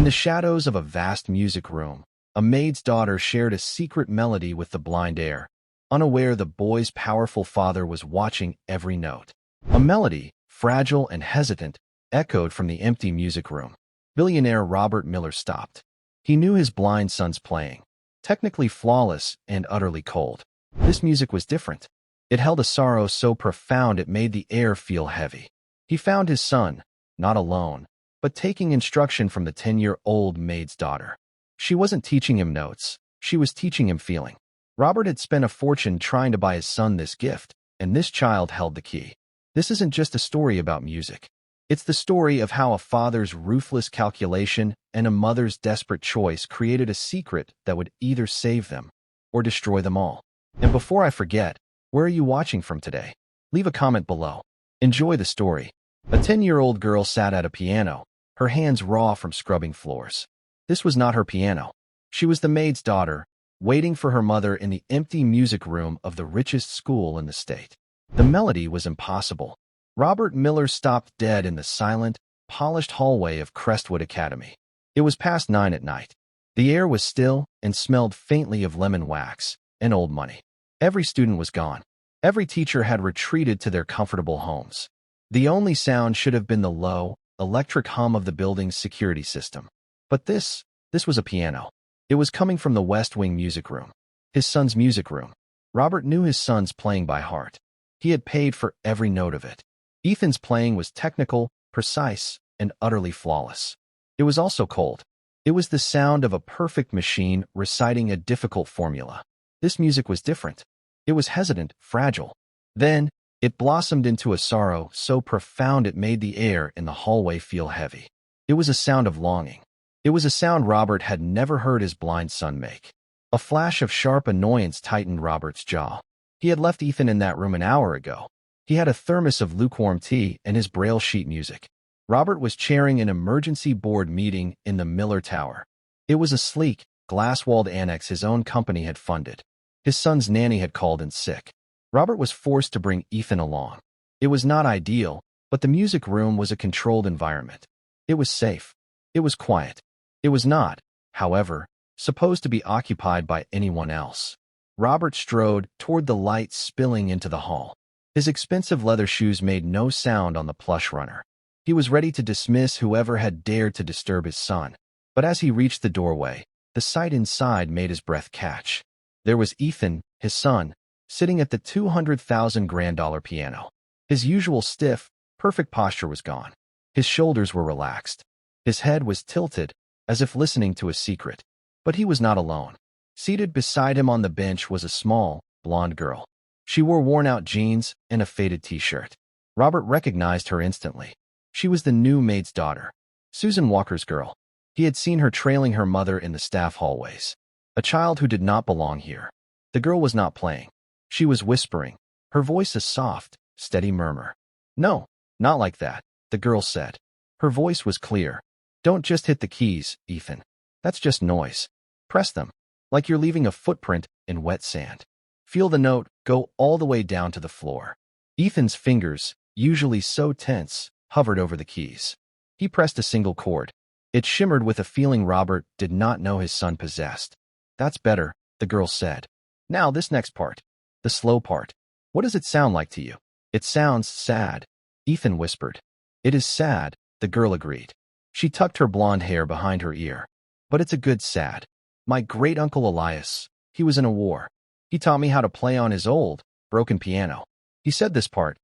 In the shadows of a vast music room, a maid's daughter shared a secret melody with the blind heir, unaware the boy's powerful father was watching every note. A melody, fragile and hesitant, echoed from the empty music room. Billionaire Robert Miller stopped. He knew his blind son's playing, technically flawless and utterly cold. This music was different. It held a sorrow so profound it made the air feel heavy. He found his son, not alone, but taking instruction from the 10-year-old maid's daughter. She wasn't teaching him notes, she was teaching him feeling. Robert had spent a fortune trying to buy his son this gift, and this child held the key. This isn't just a story about music. It's the story of how a father's ruthless calculation and a mother's desperate choice created a secret that would either save them or destroy them all. And before I forget, where are you watching from today? Leave a comment below. Enjoy the story. A 10-year-old girl sat at a piano, her hands raw from scrubbing floors. This was not her piano. She was the maid's daughter, waiting for her mother in the empty music room of the richest school in the state. The melody was impossible. Robert Miller stopped dead in the silent, polished hallway of Crestwood Academy. It was past 9 at night. The air was still and smelled faintly of lemon wax and old money. Every student was gone. Every teacher had retreated to their comfortable homes. The only sound should have been the low, electric hum of the building's security system. But this was a piano. It was coming from the West Wing music room. His son's music room. Robert knew his son's playing by heart. He had paid for every note of it. Ethan's playing was technical, precise, and utterly flawless. It was also cold. It was the sound of a perfect machine reciting a difficult formula. This music was different. It was hesitant, fragile. Then, it blossomed into a sorrow so profound it made the air in the hallway feel heavy. It was a sound of longing. It was a sound Robert had never heard his blind son make. A flash of sharp annoyance tightened Robert's jaw. He had left Ethan in that room an hour ago. He had a thermos of lukewarm tea and his braille sheet music. Robert was chairing an emergency board meeting in the Miller Tower. It was a sleek, glass-walled annex his own company had funded. His son's nanny had called in sick. Robert was forced to bring Ethan along. It was not ideal, but the music room was a controlled environment. It was safe. It was quiet. It was not, however, supposed to be occupied by anyone else. Robert strode toward the light spilling into the hall. His expensive leather shoes made no sound on the plush runner. He was ready to dismiss whoever had dared to disturb his son. But as he reached the doorway, the sight inside made his breath catch. There was Ethan, his son, sitting at the $200,000 piano. His usual stiff, perfect posture was gone. His shoulders were relaxed. His head was tilted, as if listening to a secret. But he was not alone. Seated beside him on the bench was a small, blonde girl. She wore worn-out jeans and a faded t-shirt. Robert recognized her instantly. She was the new maid's daughter, Susan Walker's girl. He had seen her trailing her mother in the staff hallways. A child who did not belong here. The girl was not playing. She was whispering, her voice a soft, steady murmur. "No, not like that," the girl said. Her voice was clear. "Don't just hit the keys, Ethan. That's just noise. Press them, like you're leaving a footprint in wet sand. Feel the note go all the way down to the floor." Ethan's fingers, usually so tense, hovered over the keys. He pressed a single chord. It shimmered with a feeling Robert did not know his son possessed. "That's better," the girl said. "Now this next part. The slow part. What does it sound like to you?" "It sounds sad," Ethan whispered. "It is sad," the girl agreed. She tucked her blonde hair behind her ear. "But it's a good sad. My great-uncle Elias, he was in a war. He taught me how to play on his old, broken piano. He said this part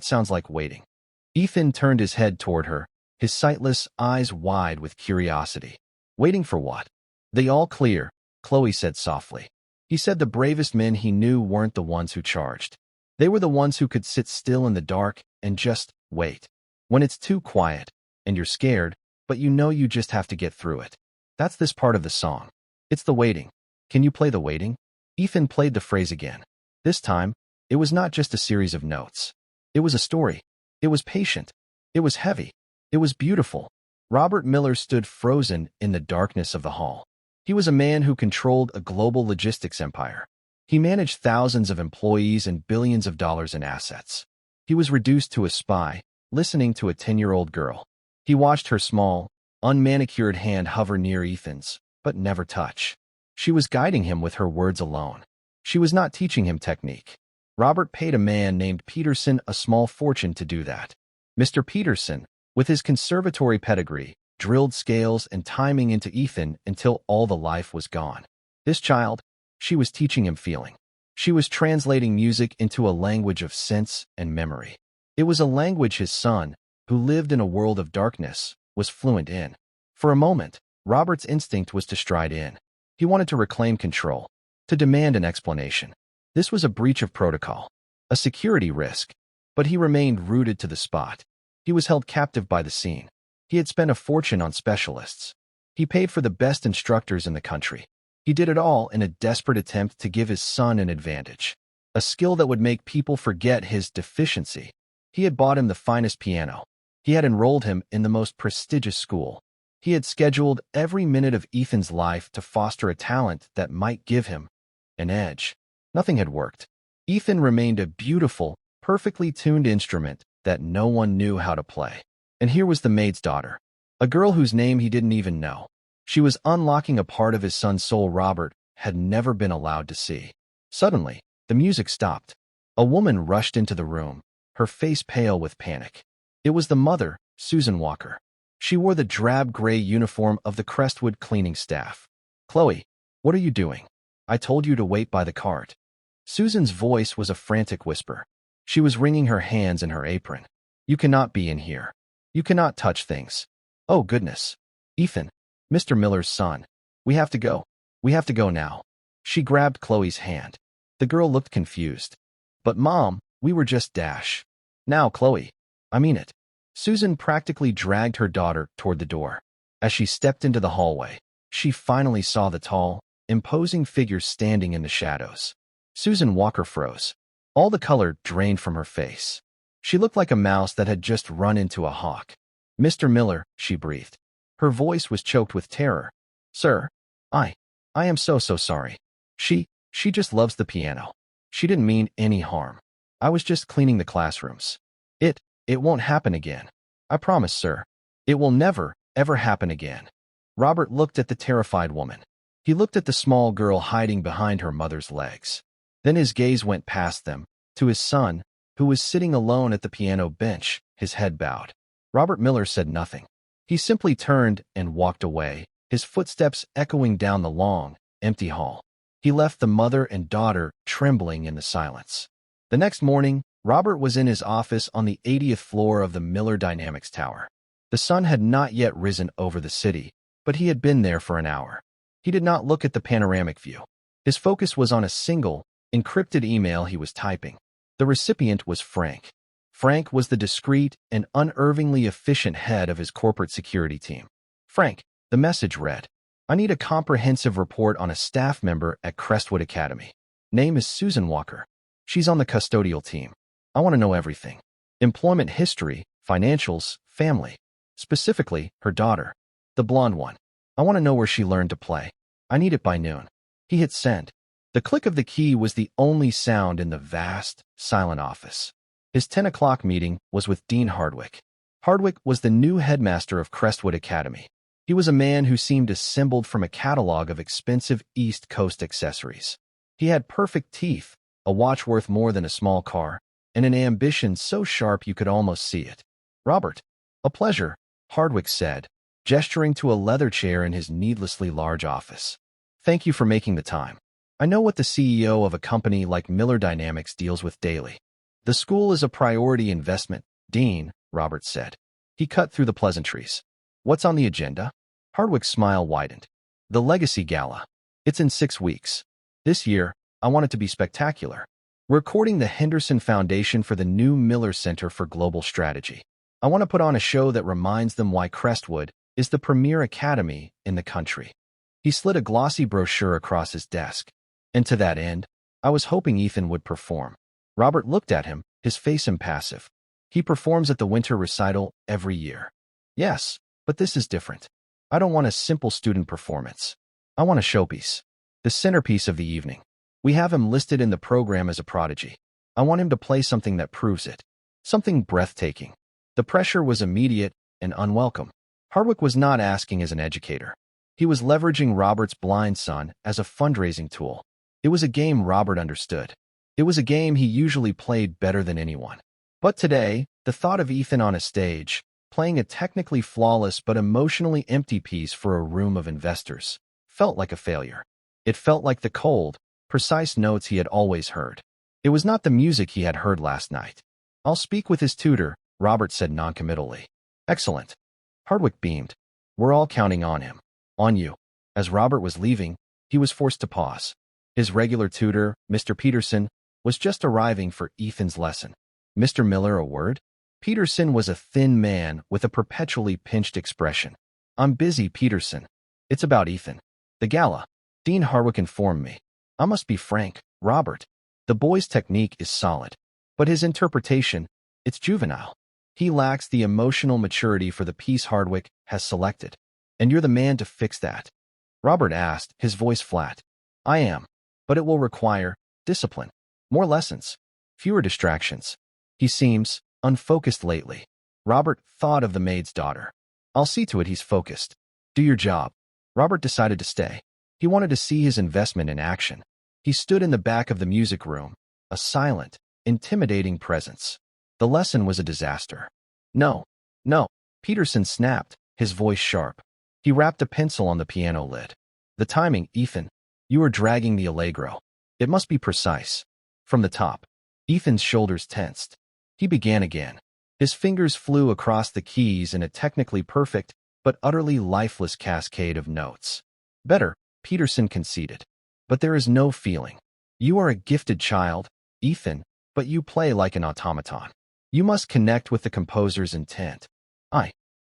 sounds like waiting." Ethan turned his head toward her, his sightless eyes wide with curiosity. "Waiting for what?" "The all clear," Chloe said softly. He said the bravest men he knew weren't the ones who charged. They were the ones who could sit still in the dark and just wait. When it's too quiet, and you're scared, but you know you just have to get through it. That's this part of the song. It's the waiting. Can you play the waiting? Ethan played the phrase again. This time, it was not just a series of notes. It was a story. It was patient. It was heavy. It was beautiful. Robert Miller stood frozen in the darkness of the hall. He was a man who controlled a global logistics empire. He managed thousands of employees and billions of dollars in assets. He was reduced to a spy, listening to a 10-year-old girl. He watched her small, unmanicured hand hover near Ethan's, but never touch. She was guiding him with her words alone. She was not teaching him technique. Robert paid a man named Peterson a small fortune to do that. Mr. Peterson, with his conservatory pedigree, drilled scales and timing into Ethan until all the life was gone. This child, she was teaching him feeling. She was translating music into a language of sense and memory. It was a language his son, who lived in a world of darkness, was fluent in. For a moment, Robert's instinct was to stride in. He wanted to reclaim control, to demand an explanation. This was a breach of protocol, a security risk, but he remained rooted to the spot. He was held captive by the scene. He had spent a fortune on specialists. He paid for the best instructors in the country. He did it all in a desperate attempt to give his son an advantage, a skill that would make people forget his deficiency. He had bought him the finest piano. He had enrolled him in the most prestigious school. He had scheduled every minute of Ethan's life to foster a talent that might give him an edge. Nothing had worked. Ethan remained a beautiful, perfectly tuned instrument that no one knew how to play. And here was the maid's daughter, a girl whose name he didn't even know. She was unlocking a part of his son's soul Robert had never been allowed to see. Suddenly, the music stopped. A woman rushed into the room, her face pale with panic. It was the mother, Susan Walker. She wore the drab gray uniform of the Crestwood cleaning staff. "Chloe, what are you doing? I told you to wait by the cart." Susan's voice was a frantic whisper. She was wringing her hands in her apron. "You cannot be in here. You cannot touch things." "Oh, goodness. Ethan, Mr. Miller's son. We have to go. We have to go now." She grabbed Chloe's hand. The girl looked confused. "But Mom, we were just dash." "Now, Chloe. I mean it." Susan practically dragged her daughter toward the door. As she stepped into the hallway, she finally saw the tall, imposing figure standing in the shadows. Susan Walker froze. All the color drained from her face. She looked like a mouse that had just run into a hawk. "Mr. Miller," she breathed. Her voice was choked with terror. "Sir, I am so sorry. She just loves the piano. She didn't mean any harm. I was just cleaning the classrooms. It won't happen again. I promise, sir. It will never, ever happen again." Robert looked at the terrified woman. He looked at the small girl hiding behind her mother's legs. Then his gaze went past them, to his son, who was sitting alone at the piano bench, his head bowed. Robert Miller said nothing. He simply turned and walked away, his footsteps echoing down the long, empty hall. He left the mother and daughter trembling in the silence. The next morning, Robert was in his office on the 80th floor of the Miller Dynamics Tower. The sun had not yet risen over the city, but he had been there for an hour. He did not look at the panoramic view. His focus was on a single, encrypted email he was typing. The recipient was Frank. Frank was the discreet and unervingly efficient head of his corporate security team. "Frank," the message read, "I need a comprehensive report on a staff member at Crestwood Academy. Name is Susan Walker. She's on the custodial team. I want to know everything. Employment history, financials, family. Specifically, her daughter, the blonde one. I want to know where she learned to play. I need it by noon." He hit send. The click of the key was the only sound in the vast, silent office. His 10 o'clock meeting was with Dean Hardwick. Hardwick was the new headmaster of Crestwood Academy. He was a man who seemed assembled from a catalog of expensive East Coast accessories. He had perfect teeth, a watch worth more than a small car, and an ambition so sharp you could almost see it. "Robert, a pleasure," Hardwick said, gesturing to a leather chair in his needlessly large office. "Thank you for making the time. I know what the CEO of a company like Miller Dynamics deals with daily. The school is a priority investment, Dean," Robert said. He cut through the pleasantries. "What's on the agenda?" Hardwick's smile widened. "The Legacy Gala. It's in 6 weeks. This year, I want it to be spectacular. We're courting the Henderson Foundation for the new Miller Center for Global Strategy. I want to put on a show that reminds them why Crestwood is the premier academy in the country." He slid a glossy brochure across his desk. "And to that end, I was hoping Ethan would perform." Robert looked at him, his face impassive. "He performs at the winter recital every year." "Yes, but this is different. I don't want a simple student performance. I want a showpiece. The centerpiece of the evening. We have him listed in the program as a prodigy. I want him to play something that proves it. Something breathtaking." The pressure was immediate and unwelcome. Hardwick was not asking as an educator. He was leveraging Robert's blind son as a fundraising tool. It was a game Robert understood. It was a game he usually played better than anyone. But today, the thought of Ethan on a stage, playing a technically flawless but emotionally empty piece for a room of investors, felt like a failure. It felt like the cold, precise notes he had always heard. It was not the music he had heard last night. "I'll speak with his tutor," Robert said noncommittally. "Excellent." Hardwick beamed. "We're all counting on him. On you." As Robert was leaving, he was forced to pause. His regular tutor, Mr. Peterson, was just arriving for Ethan's lesson. "Mr. Miller, a word?" Peterson was a thin man with a perpetually pinched expression. "I'm busy, Peterson. It's about Ethan. The gala. Dean Hardwick informed me. I must be frank, Robert. The boy's technique is solid, but his interpretation, it's juvenile. He lacks the emotional maturity for the piece Hardwick has selected. And you're the man to fix that." Robert asked, his voice flat. "I am, but it will require discipline, more lessons, fewer distractions. He seems unfocused lately." Robert thought of the maid's daughter. "I'll see to it he's focused. Do your job." Robert decided to stay. He wanted to see his investment in action. He stood in the back of the music room, a silent, intimidating presence. The lesson was a disaster. "No, no," Peterson snapped, his voice sharp. He rapped a pencil on the piano lid. "The timing, Ethan. You are dragging the allegro. It must be precise. From the top." Ethan's shoulders tensed. He began again. His fingers flew across the keys in a technically perfect, but utterly lifeless cascade of notes. "Better," Peterson conceded. "But there is no feeling. You are a gifted child, Ethan, but you play like an automaton. You must connect with the composer's intent."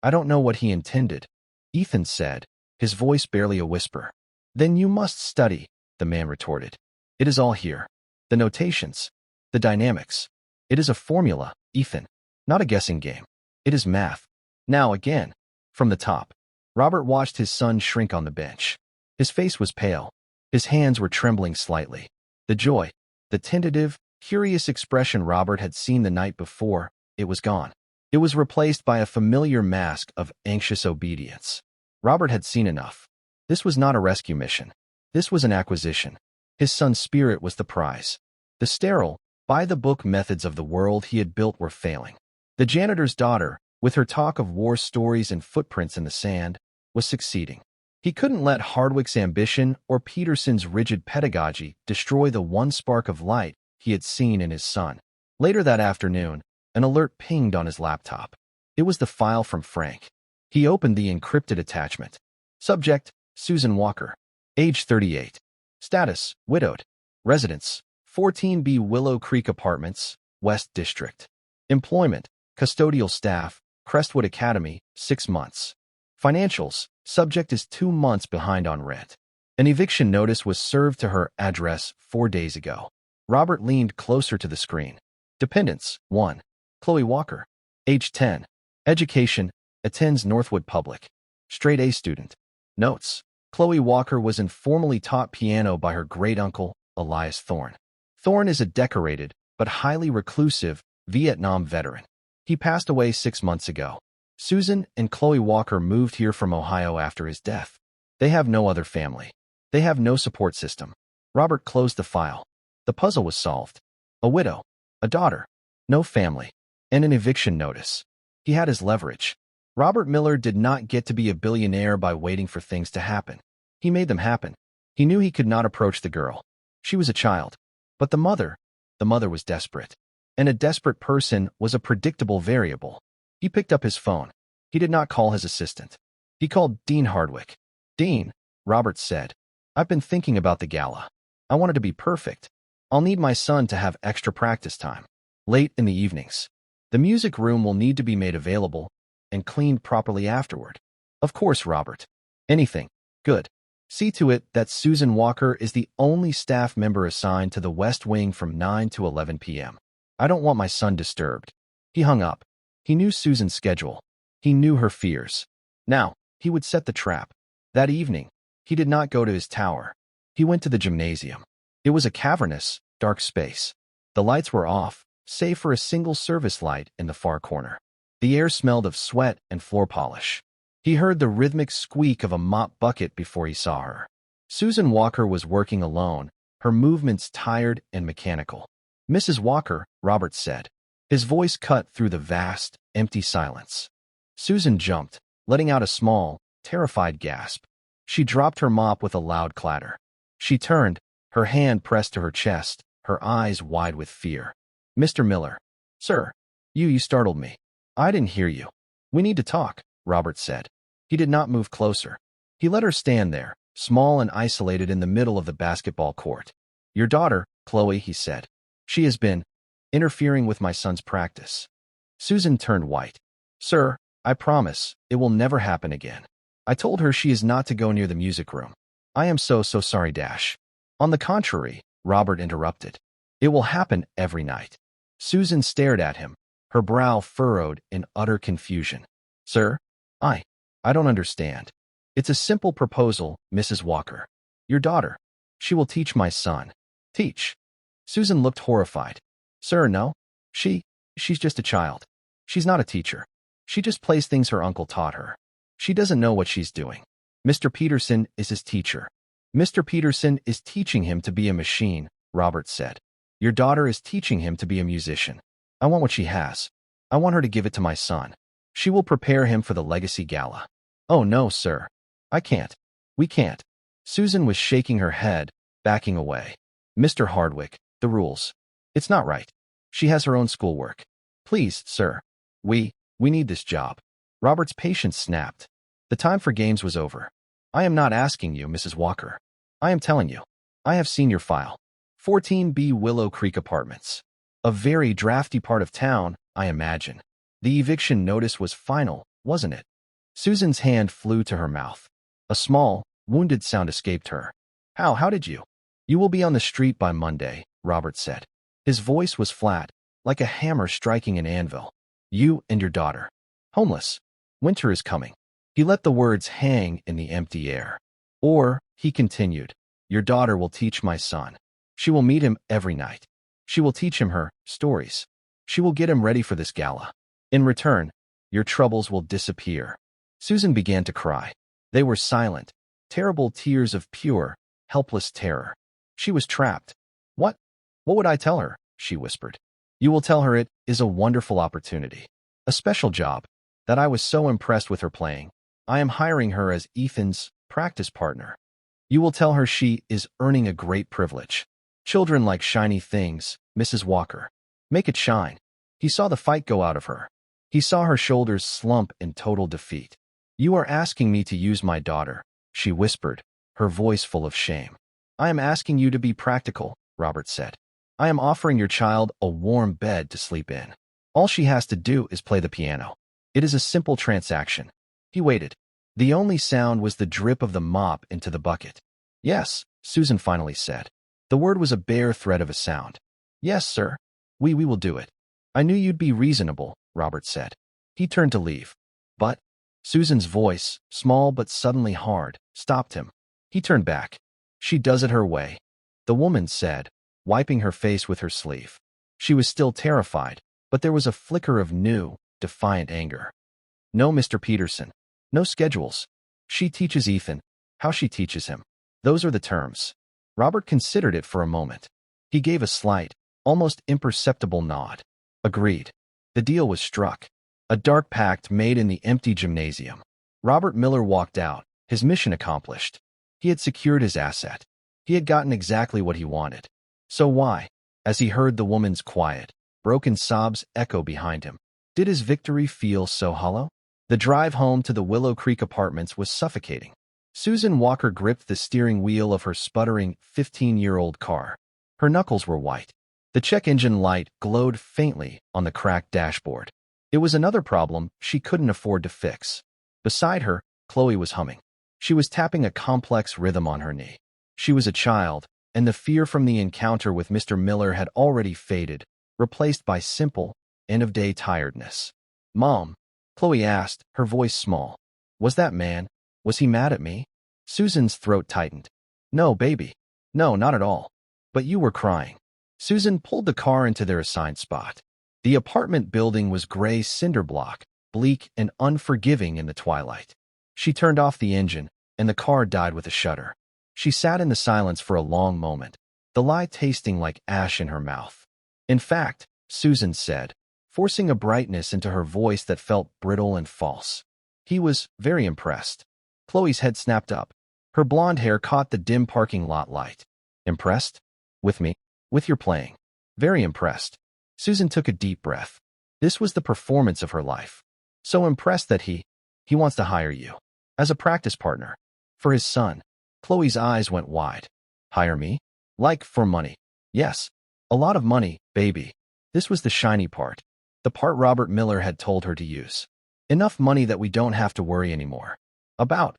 I don't know what he intended," Ethan said, his voice barely a whisper. "Then you must study," the man retorted. "It is all here. The notations, the dynamics. It is a formula, Ethan, not a guessing game. It is math." Now again, from the top. Robert watched his son shrink on the bench. His face was pale. His hands were trembling slightly. The joy, the tentative, curious expression Robert had seen the night before, it was gone. It was replaced by a familiar mask of anxious obedience. Robert had seen enough. This was not a rescue mission. This was an acquisition. His son's spirit was the prize. The sterile, by-the-book methods of the world he had built were failing. The janitor's daughter, with her talk of war stories and footprints in the sand, was succeeding. He couldn't let Hardwick's ambition or Peterson's rigid pedagogy destroy the one spark of light he had seen in his son. Later that afternoon, an alert pinged on his laptop. It was the file from Frank. He opened the encrypted attachment. Subject, Susan Walker. Age 38. Status, widowed. Residence, 14B Willow Creek Apartments, West District. Employment, custodial staff, Crestwood Academy, 6 months. Financials, subject is 2 months behind on rent. An eviction notice was served to her address 4 days ago. Robert leaned closer to the screen. Dependents, 1. Chloe Walker. Age 10. Education, attends Northwood Public. Straight A student. Notes. Chloe Walker was informally taught piano by her great-uncle, Elias Thorne. Thorne is a decorated, but highly reclusive, Vietnam veteran. He passed away 6 months ago. Susan and Chloe Walker moved here from Ohio after his death. They have no other family. They have no support system. Robert closed the file. The puzzle was solved. A widow, a daughter, no family, and an eviction notice. He had his leverage. Robert Miller did not get to be a billionaire by waiting for things to happen. He made them happen. He knew he could not approach the girl. She was a child. But the mother was desperate. And a desperate person was a predictable variable. He picked up his phone. He did not call his assistant. He called Dean Hardwick. "Dean," Robert said, "I've been thinking about the gala. I want it to be perfect. I'll need my son to have extra practice time. Late in the evenings. The music room will need to be made available and cleaned properly afterward." "Of course, Robert. Anything. Good. See to it that Susan Walker is the only staff member assigned to the West Wing from 9 to 11 p.m. I don't want my son disturbed." He hung up. He knew Susan's schedule. He knew her fears. Now, he would set the trap. That evening, he did not go to his tower. He went to the gymnasium. It was a cavernous, dark space. The lights were off, save for a single service light in the far corner. The air smelled of sweat and floor polish. He heard the rhythmic squeak of a mop bucket before he saw her. Susan Walker was working alone, her movements tired and mechanical. "Mrs. Walker," Robert said. His voice cut through the vast, empty silence. Susan jumped, letting out a small, terrified gasp. She dropped her mop with a loud clatter. She turned, her hand pressed to her chest, her eyes wide with fear. "Mr. Miller." "Sir." You startled me. I didn't hear you." "We need to talk," Robert said. He did not move closer. He let her stand there, small and isolated in the middle of the basketball court. "Your daughter, Chloe," he said. "She has been interfering with my son's practice." Susan turned white. "Sir, I promise, it will never happen again. I told her she is not to go near the music room. I am so sorry, Dash." "On the contrary," Robert interrupted. "It will happen every night." Susan stared at him, her brow furrowed in utter confusion. "Sir, I don't understand. It's a simple proposal, Mrs. Walker. Your daughter. She will teach my son." "Teach?" Susan looked horrified. "Sir, no. She's just a child. She's not a teacher. She just plays things her uncle taught her. She doesn't know what she's doing. Mr. Peterson is his teacher." "Mr. Peterson is teaching him to be a machine," Robert said. "Your daughter is teaching him to be a musician. I want what she has. I want her to give it to my son. She will prepare him for the legacy gala." "Oh no, sir. I can't. We can't." Susan was shaking her head, backing away. "Mr. Hardwick, the rules. It's not right. She has her own schoolwork. Please, sir. We need this job." Robert's patience snapped. The time for games was over. "I am not asking you, Mrs. Walker. I am telling you. I have seen your file. 14B Willow Creek Apartments. A very drafty part of town, I imagine. The eviction notice was final, wasn't it?" Susan's hand flew to her mouth. A small, wounded sound escaped her. How did you?" "You will be on the street by Monday," Robert said. His voice was flat, like a hammer striking an anvil. "You and your daughter. Homeless. Winter is coming." He let the words hang in the empty air. "Or," he continued, "your daughter will teach my son. She will meet him every night. She will teach him her stories. She will get him ready for this gala. In return, your troubles will disappear." Susan began to cry. They were silent, terrible tears of pure, helpless terror. She was trapped. What would I tell her?" she whispered. "You will tell her it is a wonderful opportunity. A special job. That I was so impressed with her playing. I am hiring her as Ethan's practice partner. You will tell her she is earning a great privilege. Children like shiny things, Mrs. Walker. Make it shine." He saw the fight go out of her. He saw her shoulders slump in total defeat. "You are asking me to use my daughter," she whispered, her voice full of shame. "I am asking you to be practical," Robert said. "I am offering your child a warm bed to sleep in. All she has to do is play the piano. It is a simple transaction." He waited. The only sound was the drip of the mop into the bucket. "Yes," Susan finally said. The word was a bare thread of a sound. "Yes, sir. We will do it." "I knew you'd be reasonable," Robert said. He turned to leave. "But—" Susan's voice, small but suddenly hard, stopped him. He turned back. "She does it her way," the woman said, wiping her face with her sleeve. She was still terrified, but there was a flicker of new, defiant anger. "No, Mr. Peterson. No schedules. She teaches Ethan. How she teaches him. Those are the terms." Robert considered it for a moment. He gave a slight, almost imperceptible nod. Agreed. The deal was struck. A dark pact made in the empty gymnasium. Robert Miller walked out, his mission accomplished. He had secured his asset. He had gotten exactly what he wanted. So why? As he heard the woman's quiet, broken sobs echo behind him, did his victory feel so hollow? The drive home to the Willow Creek Apartments was suffocating. Susan Walker gripped the steering wheel of her sputtering 15-year-old car. Her knuckles were white. The check engine light glowed faintly on the cracked dashboard. It was another problem she couldn't afford to fix. Beside her, Chloe was humming. She was tapping a complex rhythm on her knee. She was a child, and the fear from the encounter with Mr. Miller had already faded, replaced by simple, end-of-day tiredness. "Mom," Chloe asked, her voice small. "Was that man? Was he mad at me?" Susan's throat tightened. "No, baby. No, not at all. But you were crying." Susan pulled the car into their assigned spot. The apartment building was gray cinder block, bleak and unforgiving in the twilight. She turned off the engine, and the car died with a shudder. She sat in the silence for a long moment, the lie tasting like ash in her mouth. In fact, Susan said, forcing a brightness into her voice that felt brittle and false. He was very impressed. Chloe's head snapped up. Her blonde hair caught the dim parking lot light. Impressed? With me? With your playing? Very impressed. Susan took a deep breath. This was the performance of her life. So impressed that he wants to hire you. As a practice partner. For his son. Chloe's eyes went wide. Hire me? Like, for money. Yes. A lot of money, baby. This was the shiny part. The part Robert Miller had told her to use. Enough money that we don't have to worry anymore. About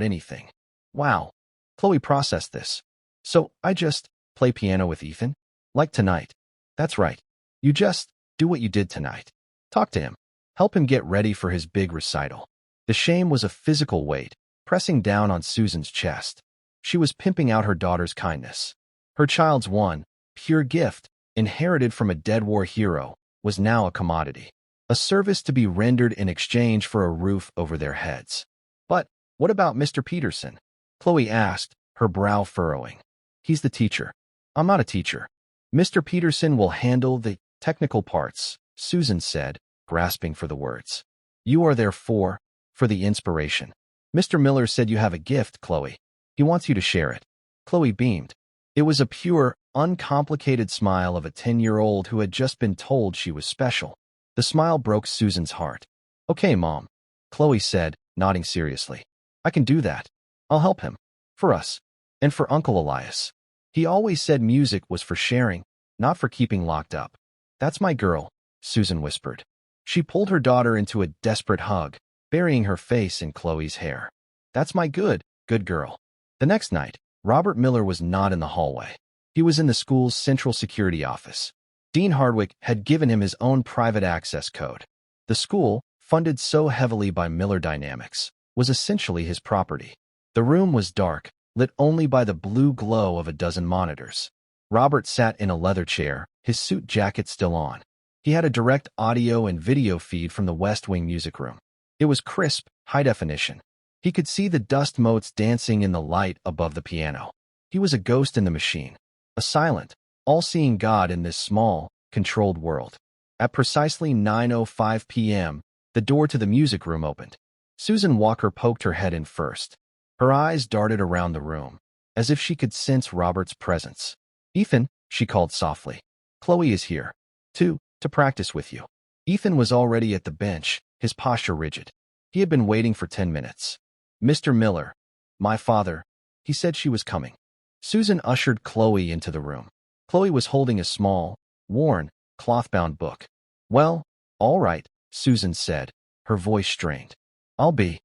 anything. Wow. Chloe processed this. So, I just play piano with Ethan? Like tonight. That's right. You just do what you did tonight. Talk to him. Help him get ready for his big recital. The shame was a physical weight, pressing down on Susan's chest. She was pimping out her daughter's kindness. Her child's one, pure gift, inherited from a dead war hero, was now a commodity. A service to be rendered in exchange for a roof over their heads. But what about Mr. Peterson? Chloe asked, her brow furrowing. He's the teacher. I'm not a teacher. Mr. Peterson will handle the technical parts, Susan said, grasping for the words. You are there for the inspiration. Mr. Miller said you have a gift, Chloe. He wants you to share it. Chloe beamed. It was a pure, uncomplicated smile of a 10-year-old who had just been told she was special. The smile broke Susan's heart. Okay, Mom, Chloe said, nodding seriously. I can do that. I'll help him. For us. And for Uncle Elias. He always said music was for sharing, not for keeping locked up. That's my girl, Susan whispered. She pulled her daughter into a desperate hug, burying her face in Chloe's hair. That's my good girl. The next night, Robert Miller was not in the hallway. He was in the school's central security office. Dean Hardwick had given him his own private access code. The school, funded so heavily by Miller Dynamics, was essentially his property. The room was dark, lit only by the blue glow of a dozen monitors. Robert sat in a leather chair, his suit jacket still on. He had a direct audio and video feed from the West Wing music room. It was crisp, high definition. He could see the dust motes dancing in the light above the piano. He was a ghost in the machine, a silent, all-seeing God in this small, controlled world. At precisely 9:05 p.m., the door to the music room opened. Susan Walker poked her head in first. Her eyes darted around the room, as if she could sense Robert's presence. Ethan, she called softly. Chloe is here. To practice with you. Ethan was already at the bench, his posture rigid. He had been waiting for 10 minutes. Mr. Miller, my father, he said she was coming. Susan ushered Chloe into the room. Chloe was holding a small, worn, cloth-bound book. Well, all right, Susan said, her voice strained. I'll be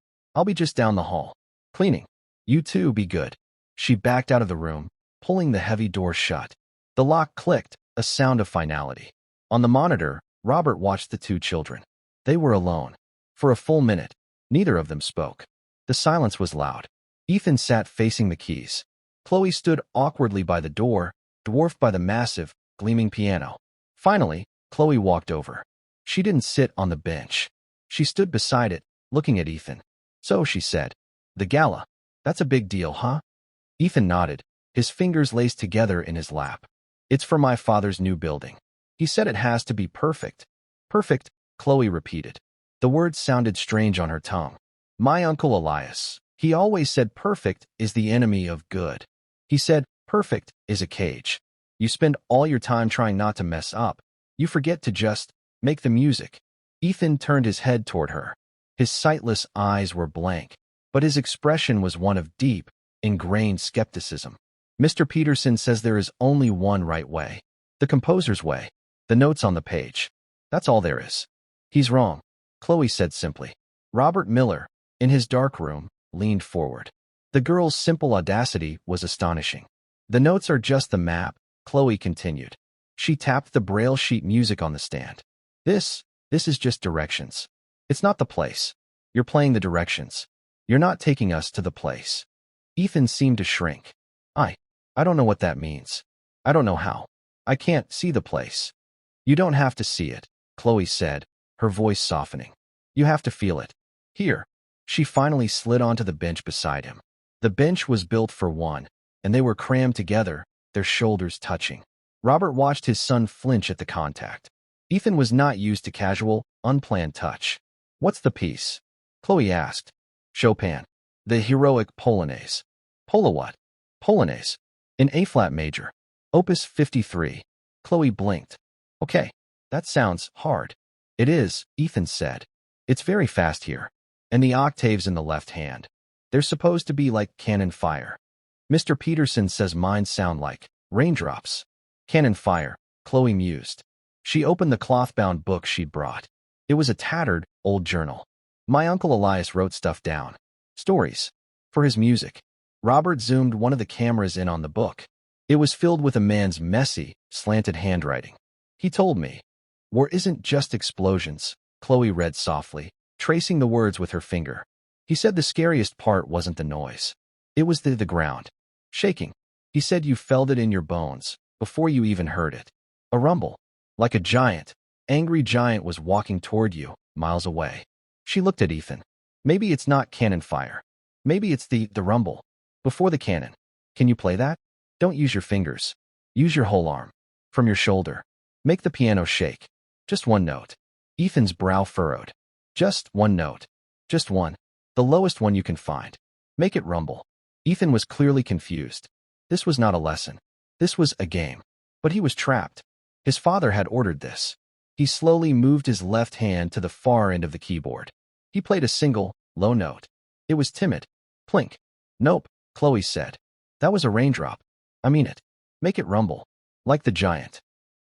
just down the hall. Cleaning. You two be good. She backed out of the room, pulling the heavy door shut. The lock clicked, a sound of finality. On the monitor, Robert watched the two children. They were alone. For a full minute, neither of them spoke. The silence was loud. Ethan sat facing the keys. Chloe stood awkwardly by the door, dwarfed by the massive, gleaming piano. Finally, Chloe walked over. She didn't sit on the bench. She stood beside it, looking at Ethan. So, she said, the gala. That's a big deal, huh? Ethan nodded, his fingers laced together in his lap. It's for my father's new building. He said it has to be perfect. Perfect, Chloe repeated. The words sounded strange on her tongue. My Uncle Elias. He always said perfect is the enemy of good. He said perfect is a cage. You spend all your time trying not to mess up. You forget to just make the music. Ethan turned his head toward her. His sightless eyes were blank, but his expression was one of deep, ingrained skepticism. Mr. Peterson says there is only one right way. The composer's way. The notes on the page. That's all there is. He's wrong, Chloe said simply. Robert Miller, in his dark room, leaned forward. The girl's simple audacity was astonishing. The notes are just the map, Chloe continued. She tapped the braille sheet music on the stand. This is just directions. It's not the place. You're playing the directions. You're not taking us to the place. Ethan seemed to shrink. I don't know what that means. I don't know how. I can't see the place. You don't have to see it, Chloe said, her voice softening. You have to feel it. Here. She finally slid onto the bench beside him. The bench was built for one, and they were crammed together, their shoulders touching. Robert watched his son flinch at the contact. Ethan was not used to casual, unplanned touch. "What's the piece?" Chloe asked. "Chopin. The heroic Polonaise." "Pola what?" "Polonaise. In A-flat major. Opus 53. Chloe blinked. "Okay, that sounds hard." "It is," Ethan said. "It's very fast here. And the octaves in the left hand. They're supposed to be like cannon fire. Mr. Peterson says mine sound like raindrops." "Cannon fire," Chloe mused. She opened the cloth-bound book she'd brought. It was a tattered, old journal. "My Uncle Elias wrote stuff down. Stories. For his music." Robert zoomed one of the cameras in on the book. It was filled with a man's messy, slanted handwriting. "He told me. War isn't just explosions," Chloe read softly, tracing the words with her finger. "He said the scariest part wasn't the noise. It was the ground. Shaking. He said you felt it in your bones, before you even heard it. A rumble. Like a giant, angry giant was walking toward you, miles away." She looked at Ethan. "Maybe it's not cannon fire. Maybe it's the rumble. Before the cannon. Can you play that? Don't use your fingers. Use your whole arm. From your shoulder. Make the piano shake. Just one note." Ethan's brow furrowed. "Just one note. Just one. The lowest one you can find. Make it rumble." Ethan was clearly confused. This was not a lesson. This was a game. But he was trapped. His father had ordered this. He slowly moved his left hand to the far end of the keyboard. He played a single, low note. It was timid. "Plink." "Nope," Chloe said. "That was a raindrop. I mean it. Make it rumble. Like the giant."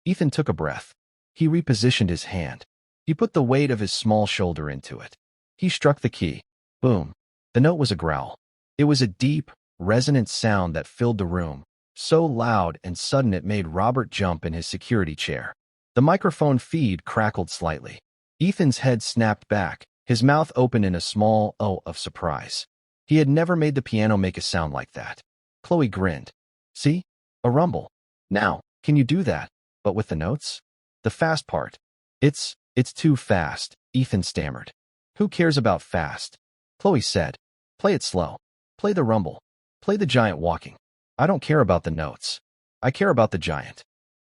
Ethan took a breath. He repositioned his hand. He put the weight of his small shoulder into it. He struck the key. Boom. The note was a growl. It was a deep, resonant sound that filled the room, so loud and sudden it made Robert jump in his security chair. The microphone feed crackled slightly. Ethan's head snapped back, his mouth open in a small O of surprise. He had never made the piano make a sound like that. Chloe grinned. "See? A rumble. Now, can you do that, but with the notes? The fast part." It's too fast," Ethan stammered. "Who cares about fast?" Chloe said. "Play it slow. Play the rumble. Play the giant walking. I don't care about the notes. I care about the giant."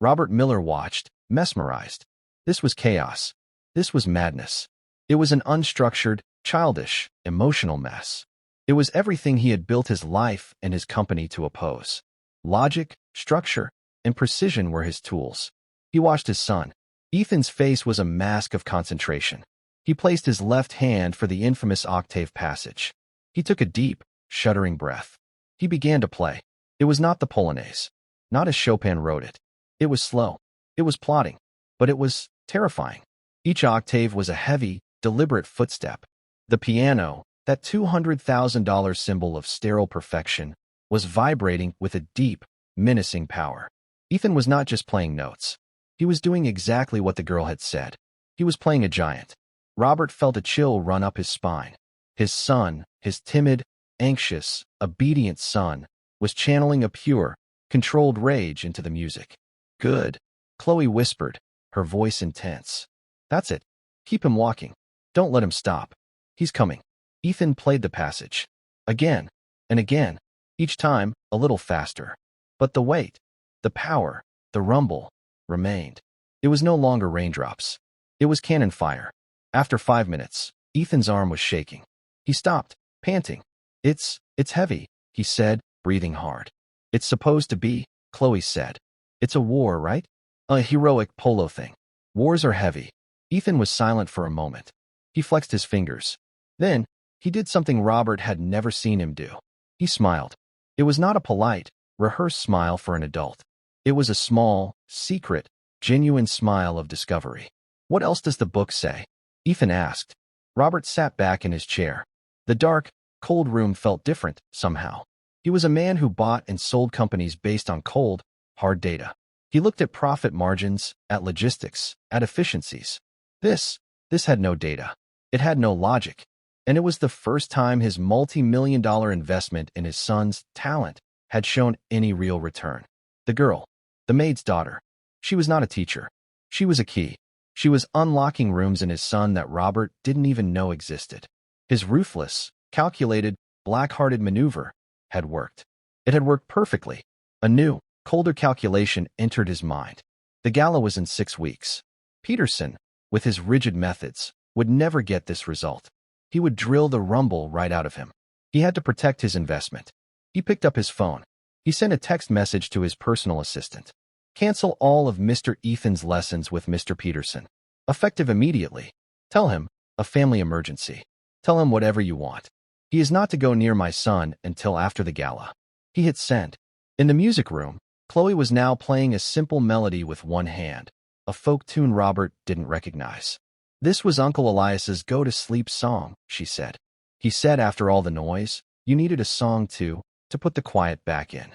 Robert Miller watched, mesmerized. This was chaos. This was madness. It was an unstructured, childish, emotional mess. It was everything he had built his life and his company to oppose. Logic, structure, and precision were his tools. He watched his son. Ethan's face was a mask of concentration. He placed his left hand for the infamous octave passage. He took a deep, shuddering breath. He began to play. It was not the Polonaise. Not as Chopin wrote it. It was slow. It was plodding. But it was terrifying. Each octave was a heavy, deliberate footstep. The piano, that $200,000 symbol of sterile perfection, was vibrating with a deep, menacing power. Ethan was not just playing notes. He was doing exactly what the girl had said. He was playing a giant. Robert felt a chill run up his spine. His son, his timid, anxious, obedient son, was channeling a pure, controlled rage into the music. "Good," Chloe whispered, her voice intense. "That's it. Keep him walking. Don't let him stop. He's coming." Ethan played the passage. Again and again, each time a little faster. But the weight, the power, the rumble, remained. It was no longer raindrops. It was cannon fire. After 5 minutes, Ethan's arm was shaking. He stopped, panting. It's heavy," he said, breathing hard. "It's supposed to be," Chloe said. "It's a war, right? A heroic polo thing. Wars are heavy." Ethan was silent for a moment. He flexed his fingers. Then, he did something Robert had never seen him do. He smiled. It was not a polite, rehearsed smile for an adult. It was a small, secret, genuine smile of discovery. "What else does the book say?" Ethan asked. Robert sat back in his chair. The dark, cold room felt different, somehow. He was a man who bought and sold companies based on cold, hard data. He looked at profit margins, at logistics, at efficiencies. This had no data. It had no logic. And it was the first time his multi-million-dollar investment in his son's talent had shown any real return. The girl, the maid's daughter. She was not a teacher. She was a key. She was unlocking rooms in his son that Robert didn't even know existed. His ruthless, calculated, black-hearted maneuver had worked. It had worked perfectly. A new, colder calculation entered his mind. The gala was in 6 weeks. Peterson, with his rigid methods, would never get this result. He would drill the rumble right out of him. He had to protect his investment. He picked up his phone. He sent a text message to his personal assistant. Cancel all of Mr. Ethan's lessons with Mr. Peterson. Effective immediately. Tell him, a family emergency. Tell him whatever you want. He is not to go near my son until after the gala. He hit send. In the music room, Chloe was now playing a simple melody with one hand, a folk tune Robert didn't recognize. This was Uncle Elias's go-to-sleep song, she said. He said after all the noise, you needed a song to put the quiet back in.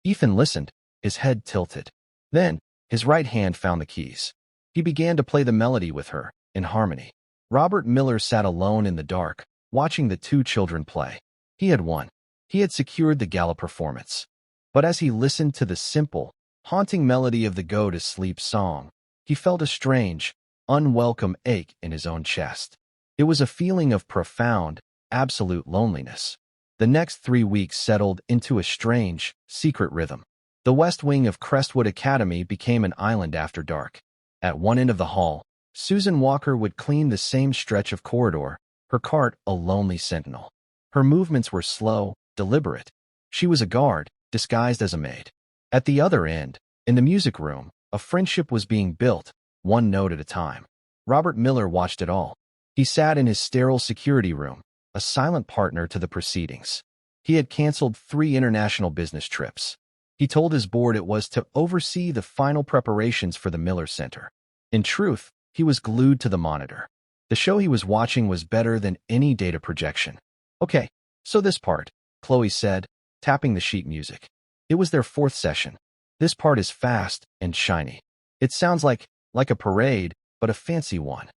Ethan listened, his head tilted. Then, his right hand found the keys. He began to play the melody with her, in harmony. Robert Miller sat alone in the dark, watching the two children play. He had won. He had secured the gala performance. But as he listened to the simple, haunting melody of the go-to-sleep song, he felt a strange, unwelcome ache in his own chest. It was a feeling of profound, absolute loneliness. The next 3 weeks settled into a strange, secret rhythm. The west wing of Crestwood Academy became an island after dark. At one end of the hall, Susan Walker would clean the same stretch of corridor, her cart a lonely sentinel. Her movements were slow, deliberate. She was a guard, disguised as a maid. At the other end, in the music room, a friendship was being built, one note at a time. Robert Miller watched it all. He sat in his sterile security room, a silent partner to the proceedings. He had canceled 3 international business trips. He told his board it was to oversee the final preparations for the Miller Center. In truth, he was glued to the monitor. The show he was watching was better than any data projection. Okay, so this part, Chloe said, tapping the sheet music. It was their 4th session. This part is fast and shiny. It sounds like a parade, but a fancy one.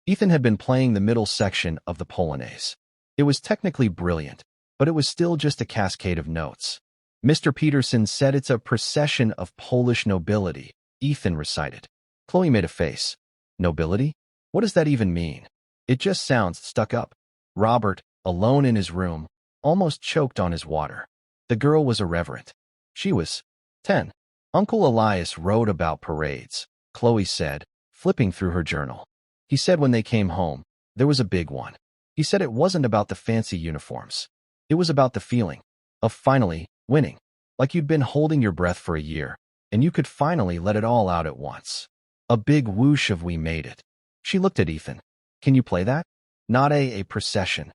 Ethan had been playing the middle section of the Polonaise. It was technically brilliant, but it was still just a cascade of notes. Mr. Peterson said it's a procession of Polish nobility, Ethan recited. Chloe made a face. Nobility? What does that even mean? It just sounds stuck up. Robert, alone in his room, almost choked on his water. The girl was irreverent. She was 10. Uncle Elias wrote about parades, Chloe said, flipping through her journal. He said when they came home, there was a big one. He said it wasn't about the fancy uniforms. It was about the feeling of finally winning, like you'd been holding your breath for a year, and you could finally let it all out at once. A big whoosh of we made it. She looked at Ethan. Can you play that? Not a procession.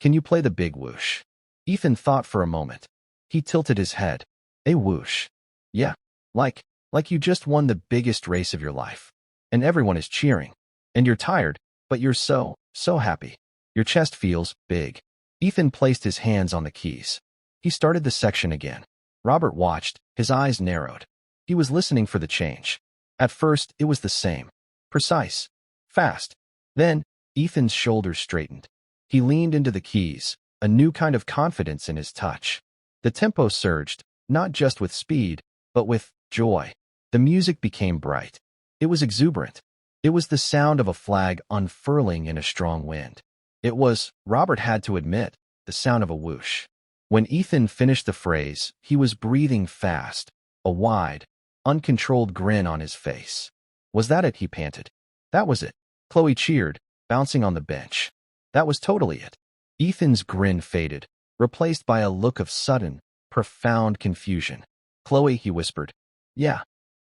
Can you play the big whoosh? Ethan thought for a moment. He tilted his head. A whoosh. Yeah, like you just won the biggest race of your life. And everyone is cheering. And you're tired, but you're so happy. Your chest feels big. Ethan placed his hands on the keys. He started the section again. Robert watched, his eyes narrowed. He was listening for the change. At first, it was the same. Precise. Fast. Then, Ethan's shoulders straightened. He leaned into the keys, a new kind of confidence in his touch. The tempo surged, not just with speed, but with joy. The music became bright. It was exuberant. It was the sound of a flag unfurling in a strong wind. It was, Robert had to admit, the sound of a whoosh. When Ethan finished the phrase, he was breathing fast, a wide, uncontrolled grin on his face. Was that it? He panted. That was it. Chloe cheered, bouncing on the bench. That was totally it. Ethan's grin faded, replaced by a look of sudden, profound confusion. Chloe, he whispered. Yeah.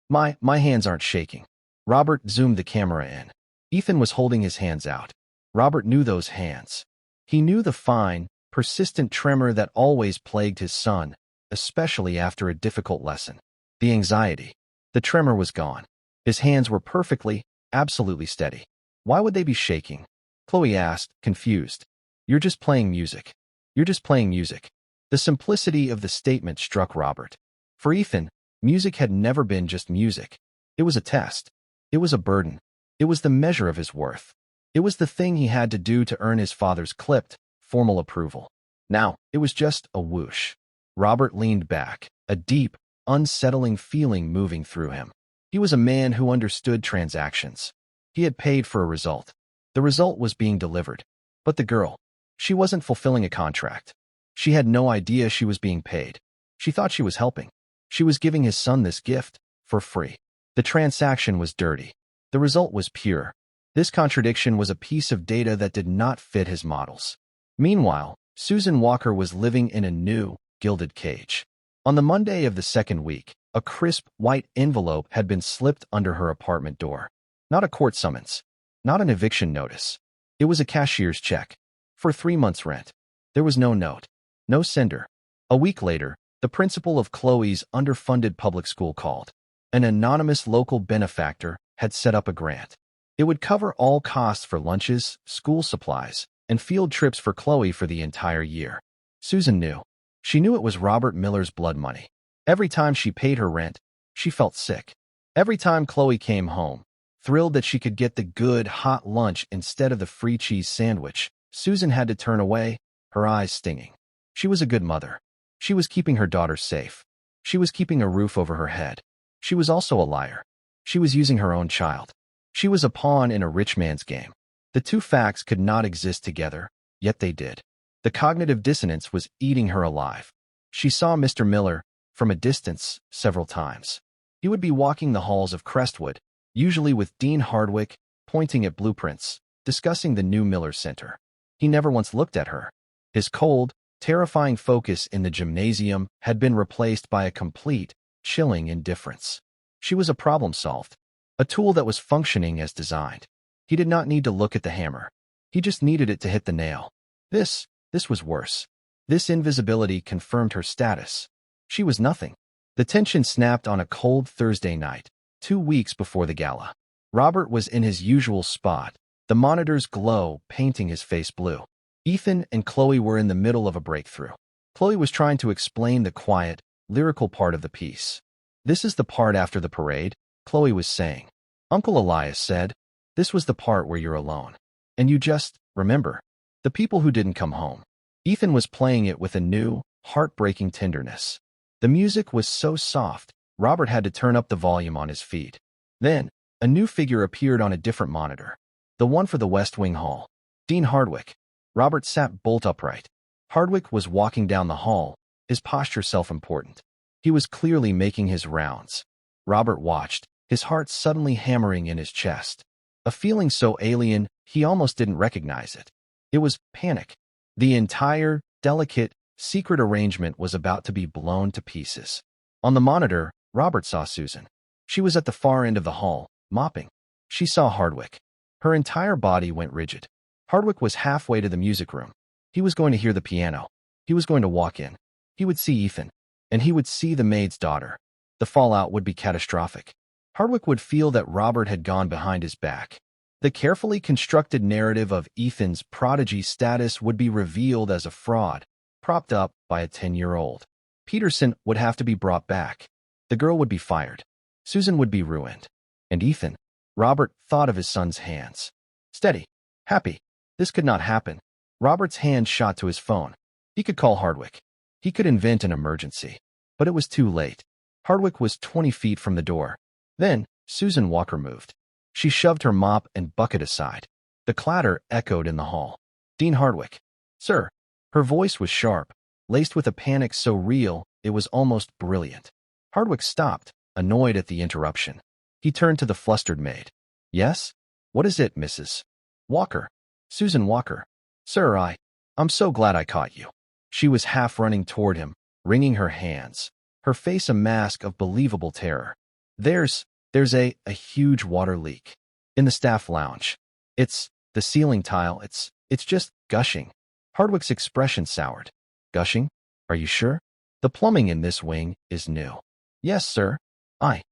My hands aren't shaking. Robert zoomed the camera in. Ethan was holding his hands out. Robert knew those hands. He knew the fine, persistent tremor that always plagued his son, especially after a difficult lesson. The anxiety. The tremor was gone. His hands were perfectly, absolutely steady. Why would they be shaking? Chloe asked, confused. You're just playing music. You're just playing music. The simplicity of the statement struck Robert. For Ethan, music had never been just music. It was a test. It was a burden. It was the measure of his worth. It was the thing he had to do to earn his father's clipped, formal approval. Now, it was just a whoosh. Robert leaned back, a deep, unsettling feeling moving through him. He was a man who understood transactions. He had paid for a result. The result was being delivered. But the girl, She wasn't fulfilling a contract. She had no idea she was being paid. She thought she was helping. She was giving his son this gift for free. The transaction was dirty. The result was pure. This contradiction was a piece of data that did not fit his models. Meanwhile, Susan Walker was living in a new, gilded cage. On the Monday of the second week, a crisp, white envelope had been slipped under her apartment door. Not a court summons. Not an eviction notice. It was a cashier's check. For 3 months' rent. There was no note. No sender. A week later, the principal of Chloe's underfunded public school called. An anonymous local benefactor had set up a grant. It would cover all costs for lunches, school supplies, and field trips for Chloe for the entire year. Susan knew. She knew it was Robert Miller's blood money. Every time she paid her rent, she felt sick. Every time Chloe came home, thrilled that she could get the good, hot lunch instead of the free cheese sandwich, Susan had to turn away, her eyes stinging. She was a good mother. She was keeping her daughter safe. She was keeping a roof over her head. She was also a liar. She was using her own child. She was a pawn in a rich man's game. The two facts could not exist together, yet they did. The cognitive dissonance was eating her alive. She saw Mr. Miller, from a distance, several times. He would be walking the halls of Crestwood, usually with Dean Hardwick, pointing at blueprints, discussing the new Miller Center. He never once looked at her. His cold, terrifying focus in the gymnasium had been replaced by a complete, chilling indifference. She was a problem solved, a tool that was functioning as designed. He did not need to look at the hammer. He just needed it to hit the nail. This was worse. This invisibility confirmed her status. She was nothing. The tension snapped on a cold Thursday night, 2 weeks before the gala. Robert was in his usual spot, the monitor's glow painting his face blue. Ethan and Chloe were in the middle of a breakthrough. Chloe was trying to explain the quiet, lyrical part of the piece. "This is the part after the parade," Chloe was saying. Uncle Elias said, "This was the part where you're alone. And you just, remember, the people who didn't come home." Ethan was playing it with a new, heartbreaking tenderness. The music was so soft, Robert had to turn up the volume on his feed. Then, a new figure appeared on a different monitor. The one for the West Wing Hall. Dean Hardwick. Robert sat bolt upright. Hardwick was walking down the hall, his posture self-important. He was clearly making his rounds. Robert watched, his heart suddenly hammering in his chest. A feeling so alien, he almost didn't recognize it. It was panic. The entire, delicate, secret arrangement was about to be blown to pieces. On the monitor, Robert saw Susan. She was at the far end of the hall, mopping. She saw Hardwick. Her entire body went rigid. Hardwick was halfway to the music room. He was going to hear the piano. He was going to walk in. He would see Ethan. And he would see the maid's daughter. The fallout would be catastrophic. Hardwick would feel that Robert had gone behind his back. The carefully constructed narrative of Ethan's prodigy status would be revealed as a fraud, propped up by a 10-year-old. Peterson would have to be brought back. The girl would be fired. Susan would be ruined. And Ethan? Robert thought of his son's hands. Steady. Happy. This could not happen. Robert's hand shot to his phone. He could call Hardwick. He could invent an emergency. But it was too late. Hardwick was 20 feet from the door. Then, Susan Walker moved. She shoved her mop and bucket aside. The clatter echoed in the hall. Dean Hardwick. "Sir." Her voice was sharp, laced with a panic so real it was almost brilliant. Hardwick stopped, annoyed at the interruption. He turned to the flustered maid. "Yes? What is it, Mrs. Walker?" "Susan Walker." "Sir, I'm so glad I caught you." She was half running toward him, wringing her hands, her face a mask of believable terror. There's a huge water leak. In the staff lounge. It's the ceiling tile. It's just gushing." Hardwick's expression soured. "Gushing? Are you sure? The plumbing in this wing is new." "Yes, sir. I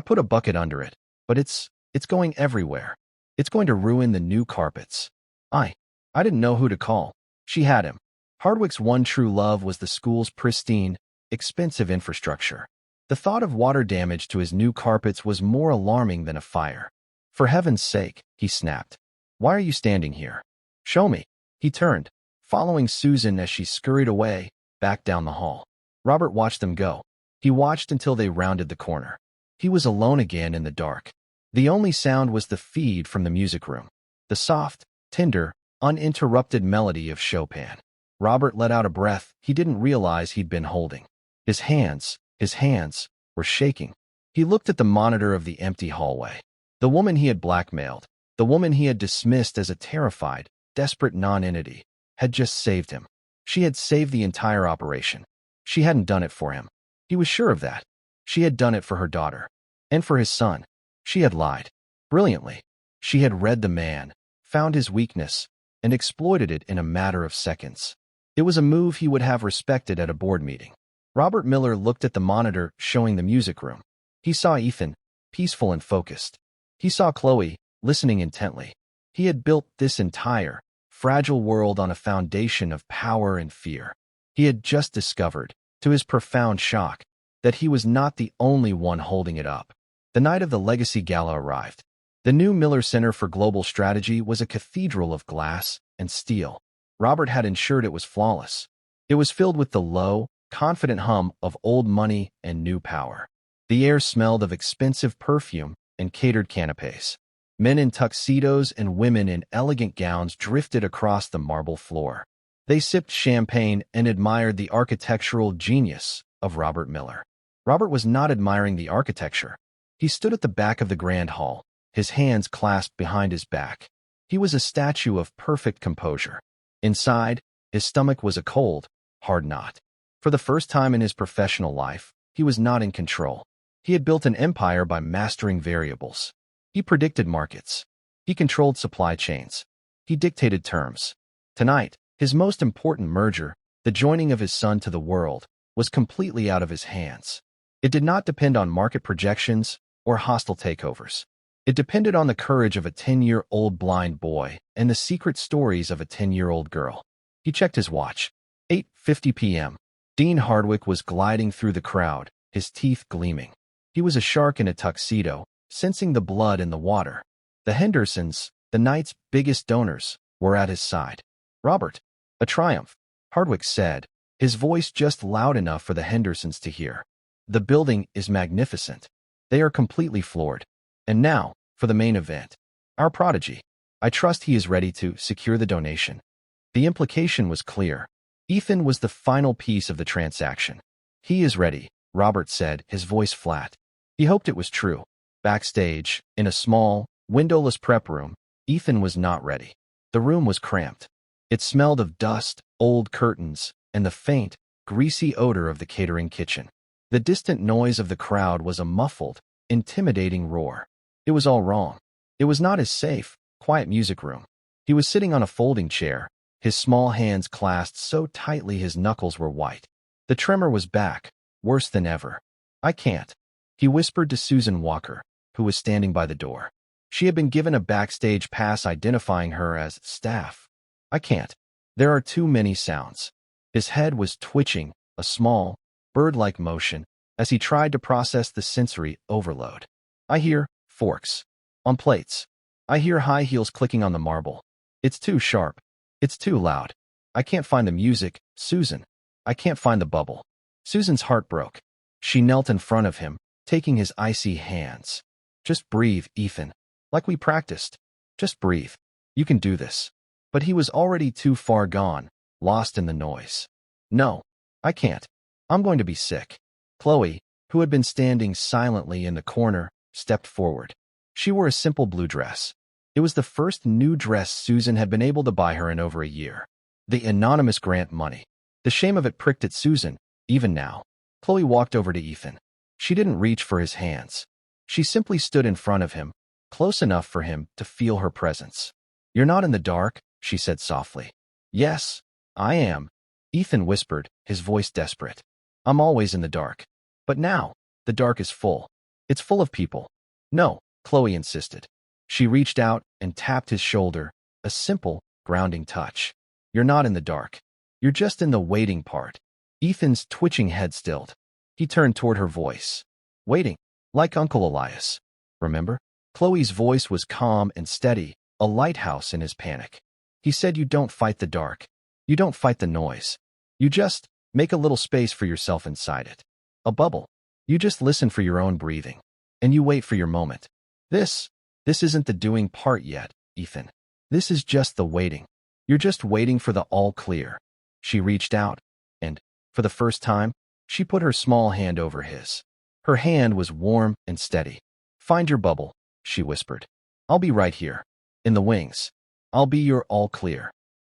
put a bucket under it, but it's going everywhere. It's going to ruin the new carpets." I didn't know who to call. She had him. Hardwick's one true love was the school's pristine, expensive infrastructure. The thought of water damage to his new carpets was more alarming than a fire. "For heaven's sake," he snapped. "Why are you standing here? Show me." He turned, following Susan as she scurried away, back down the hall. Robert watched them go. He watched until they rounded the corner. He was alone again in the dark. The only sound was the feed from the music room. The soft, tender, uninterrupted melody of Chopin. Robert let out a breath he didn't realize he'd been holding. His hands were shaking. He looked at the monitor of the empty hallway. The woman he had blackmailed, the woman he had dismissed as a terrified, desperate non-entity, had just saved him. She had saved the entire operation. She hadn't done it for him. He was sure of that. She had done it for her daughter. And for his son. She had lied. Brilliantly. She had read the man, found his weakness, and exploited it in a matter of seconds. It was a move he would have respected at a board meeting. Robert Miller looked at the monitor showing the music room. He saw Ethan, peaceful and focused. He saw Chloe, listening intently. He had built this entire, fragile world on a foundation of power and fear. He had just discovered, to his profound shock, that he was not the only one holding it up. The night of the Legacy Gala arrived. The new Miller Center for Global Strategy was a cathedral of glass and steel. Robert had ensured it was flawless. It was filled with the low, confident hum of old money and new power. The air smelled of expensive perfume and catered canapes. Men in tuxedos and women in elegant gowns drifted across the marble floor. They sipped champagne and admired the architectural genius of Robert Miller. Robert was not admiring the architecture. He stood at the back of the grand hall, his hands clasped behind his back. He was a statue of perfect composure. Inside, his stomach was a cold, hard knot. For the first time in his professional life, he was not in control. He had built an empire by mastering variables. He predicted markets. He controlled supply chains. He dictated terms. Tonight, his most important merger, the joining of his son to the world, was completely out of his hands. It did not depend on market projections or hostile takeovers. It depended on the courage of a 10-year-old blind boy and the secret stories of a 10-year-old girl. He checked his watch. 8:50 p.m. Dean Hardwick was gliding through the crowd, his teeth gleaming. He was a shark in a tuxedo, sensing the blood in the water. The Hendersons, the night's biggest donors, were at his side. "Robert, a triumph," Hardwick said, his voice just loud enough for the Hendersons to hear. "The building is magnificent. They are completely floored. And now, for the main event. Our prodigy. I trust he is ready to secure the donation." The implication was clear. Ethan was the final piece of the transaction. "He is ready," Robert said, his voice flat. He hoped it was true. Backstage, in a small, windowless prep room, Ethan was not ready. The room was cramped. It smelled of dust, old curtains, and the faint, greasy odor of the catering kitchen. The distant noise of the crowd was a muffled, intimidating roar. It was all wrong. It was not his safe, quiet music room. He was sitting on a folding chair, his small hands clasped so tightly his knuckles were white. The tremor was back, worse than ever. "I can't," he whispered to Susan Walker, who was standing by the door. She had been given a backstage pass identifying her as staff. "I can't. There are too many sounds." His head was twitching, a small, bird-like motion, as he tried to process the sensory overload. "I hear forks on plates. I hear high heels clicking on the marble. It's too sharp. It's too loud. I can't find the music, Susan. I can't find the bubble." Susan's heart broke. She knelt in front of him, taking his icy hands. "Just breathe, Ethan. Like we practiced. Just breathe. You can do this." But he was already too far gone, lost in the noise. "No, I can't. I'm going to be sick." Chloe, who had been standing silently in the corner, stepped forward. She wore a simple blue dress. It was the first new dress Susan had been able to buy her in over a year. The anonymous grant money. The shame of it pricked at Susan, even now. Chloe walked over to Ethan. She didn't reach for his hands. She simply stood in front of him, close enough for him to feel her presence. "You're not in the dark," she said softly. "Yes, I am," Ethan whispered, his voice desperate. "I'm always in the dark. But now, the dark is full. It's full of people." "No," Chloe insisted. She reached out and tapped his shoulder, a simple, grounding touch. "You're not in the dark. You're just in the waiting part." Ethan's twitching head stilled. He turned toward her voice. "Waiting, like Uncle Elias. Remember?" Chloe's voice was calm and steady, a lighthouse in his panic. He said, "You don't fight the dark. You don't fight the noise. You just make a little space for yourself inside it. A bubble. You just listen for your own breathing. And you wait for your moment. This isn't the doing part yet, Ethan. This is just the waiting." You're just waiting for the all clear. She reached out, and, for the first time, she put her small hand over his. Her hand was warm and steady. Find your bubble, she whispered. I'll be right here. In the wings. I'll be your all clear.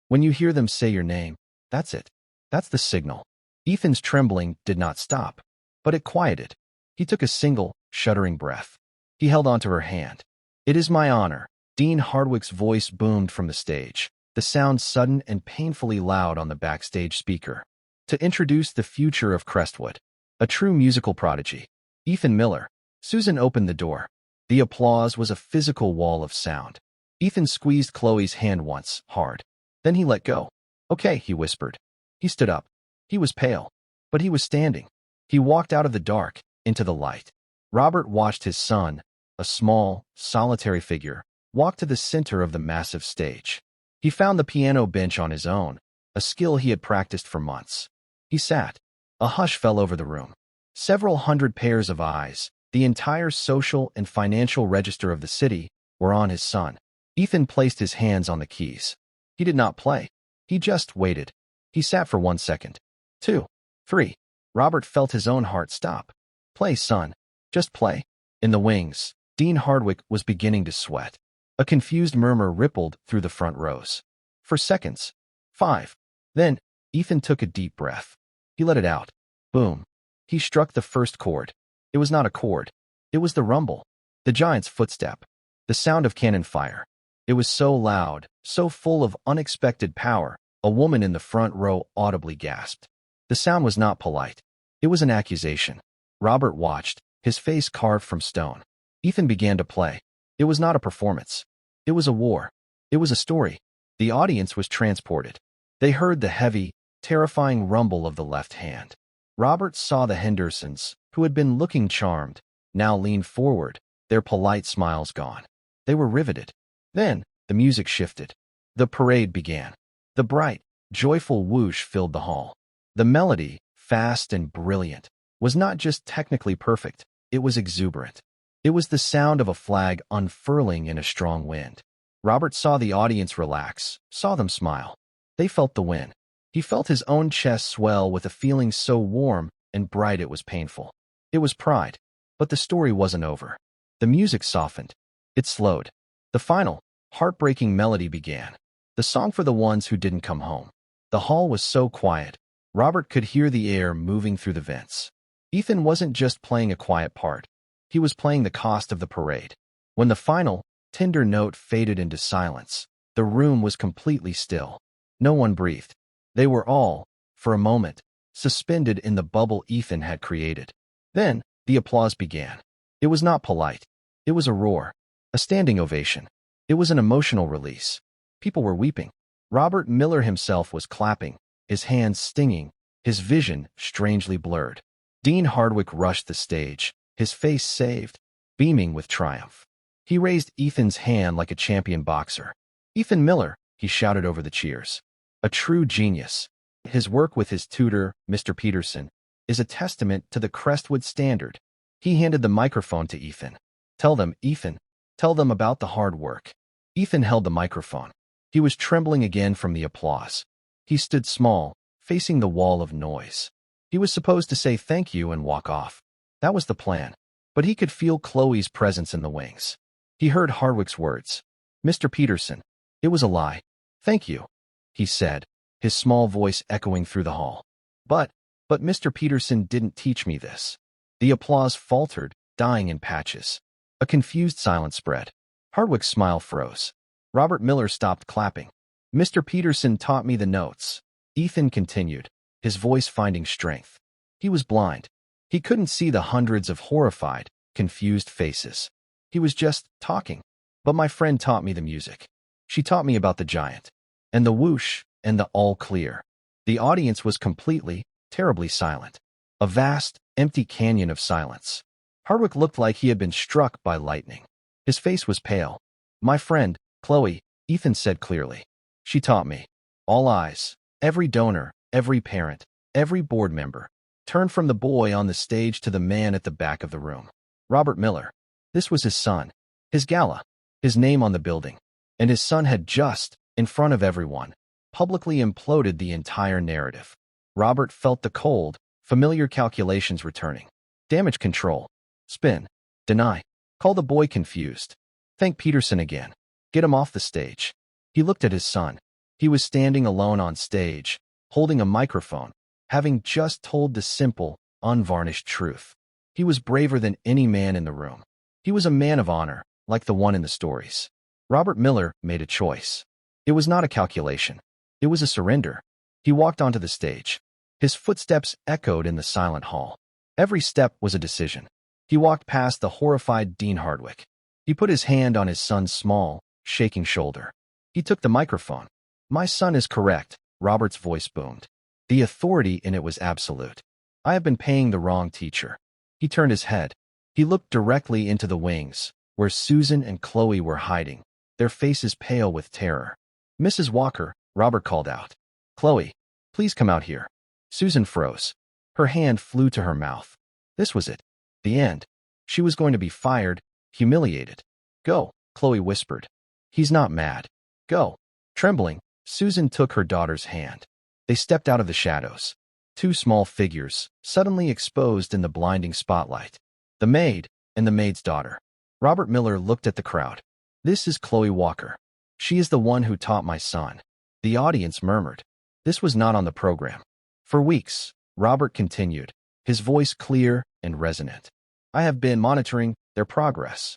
When you hear them say your name, that's it. That's the signal. Ethan's trembling did not stop, but it quieted. He took a single, shuddering breath. He held onto her hand. It is my honor. Dean Hardwick's voice boomed from the stage, the sound sudden and painfully loud on the backstage speaker. To introduce the future of Crestwood, a true musical prodigy, Ethan Miller. Susan opened the door. The applause was a physical wall of sound. Ethan squeezed Chloe's hand once, hard. Then he let go. Okay, he whispered. He stood up. He was pale, but he was standing. He walked out of the dark, into the light. Robert watched his son, a small, solitary figure, walk to the center of the massive stage. He found the piano bench on his own, a skill he had practiced for months. He sat. A hush fell over the room. Several hundred pairs of eyes, the entire social and financial register of the city, were on his son. Ethan placed his hands on the keys. He did not play. He just waited. He sat for 1 second. 2. 3. Robert felt his own heart stop. Play, son. Just play. In the wings, Dean Hardwick was beginning to sweat. A confused murmur rippled through the front rows. For seconds. 5. Then, Ethan took a deep breath. He let it out. Boom. He struck the first chord. It was not a chord. It was the rumble. The giant's footstep. The sound of cannon fire. It was so loud, so full of unexpected power, a woman in the front row audibly gasped. The sound was not polite. It was an accusation. Robert watched, his face carved from stone. Ethan began to play. It was not a performance. It was a war. It was a story. The audience was transported. They heard the heavy, terrifying rumble of the left hand. Robert saw the Hendersons, who had been looking charmed, now leaned forward, their polite smiles gone. They were riveted. Then, the music shifted. The parade began. The bright, joyful whoosh filled the hall. The melody, fast and brilliant, was not just technically perfect, it was exuberant. It was the sound of a flag unfurling in a strong wind. Robert saw the audience relax, saw them smile. They felt the wind. He felt his own chest swell with a feeling so warm and bright it was painful. It was pride. But the story wasn't over. The music softened. It slowed. The final, heartbreaking melody began. The song for the ones who didn't come home. The hall was so quiet. Robert could hear the air moving through the vents. Ethan wasn't just playing a quiet part. He was playing the cost of the parade. When the final, tender note faded into silence, the room was completely still. No one breathed. They were all, for a moment, suspended in the bubble Ethan had created. Then, the applause began. It was not polite. It was a roar. A standing ovation. It was an emotional release. People were weeping. Robert Miller himself was clapping, his hands stinging, his vision strangely blurred. Dean Hardwick rushed the stage, his face saved, beaming with triumph. He raised Ethan's hand like a champion boxer. Ethan Miller, he shouted over the cheers. A true genius. His work with his tutor, Mr. Peterson, is a testament to the Crestwood standard. He handed the microphone to Ethan. Tell them, Ethan. Tell them about the hard work. Ethan held the microphone. He was trembling again from the applause. He stood small, facing the wall of noise. He was supposed to say thank you and walk off. That was the plan. But he could feel Chloe's presence in the wings. He heard Hardwick's words. Mr. Peterson. It was a lie. Thank you, he said, his small voice echoing through the hall. But Mr. Peterson didn't teach me this. The applause faltered, dying in patches. A confused silence spread. Hardwick's smile froze. Robert Miller stopped clapping. Mr. Peterson taught me the notes. Ethan continued, his voice finding strength. He was blind. He couldn't see the hundreds of horrified, confused faces. He was just talking. But my friend taught me the music. She taught me about the giant. And the whoosh, and the all clear. The audience was completely, terribly silent. A vast, empty canyon of silence. Hardwick looked like he had been struck by lightning. His face was pale. My friend, Chloe, Ethan said clearly. She taught me. All eyes, every donor, every parent, every board member, turned from the boy on the stage to the man at the back of the room. Robert Miller. This was his son. His gala. His name on the building. And his son had just, in front of everyone, publicly imploded the entire narrative. Robert felt the cold, familiar calculations returning. Damage control. Spin. Deny. Call the boy confused. Thank Peterson again. Get him off the stage. He looked at his son. He was standing alone on stage, holding a microphone, having just told the simple, unvarnished truth. He was braver than any man in the room. He was a man of honor, like the one in the stories. Robert Miller made a choice. It was not a calculation. It was a surrender. He walked onto the stage. His footsteps echoed in the silent hall. Every step was a decision. He walked past the horrified Dean Hardwick. He put his hand on his son's small, shaking shoulder. He took the microphone. My son is correct, Robert's voice boomed. The authority in it was absolute. I have been paying the wrong teacher. He turned his head. He looked directly into the wings, where Susan and Chloe were hiding, their faces pale with terror. Mrs. Walker, Robert called out. Chloe, please come out here. Susan froze. Her hand flew to her mouth. This was it. The end. She was going to be fired, humiliated. Go, Chloe whispered. He's not mad. Go. Trembling, Susan took her daughter's hand. They stepped out of the shadows. Two small figures, suddenly exposed in the blinding spotlight. The maid and the maid's daughter. Robert Miller looked at the crowd. This is Chloe Walker. She is the one who taught my son. The audience murmured. This was not on the program. For weeks, Robert continued, his voice clear and resonant. I have been monitoring their progress.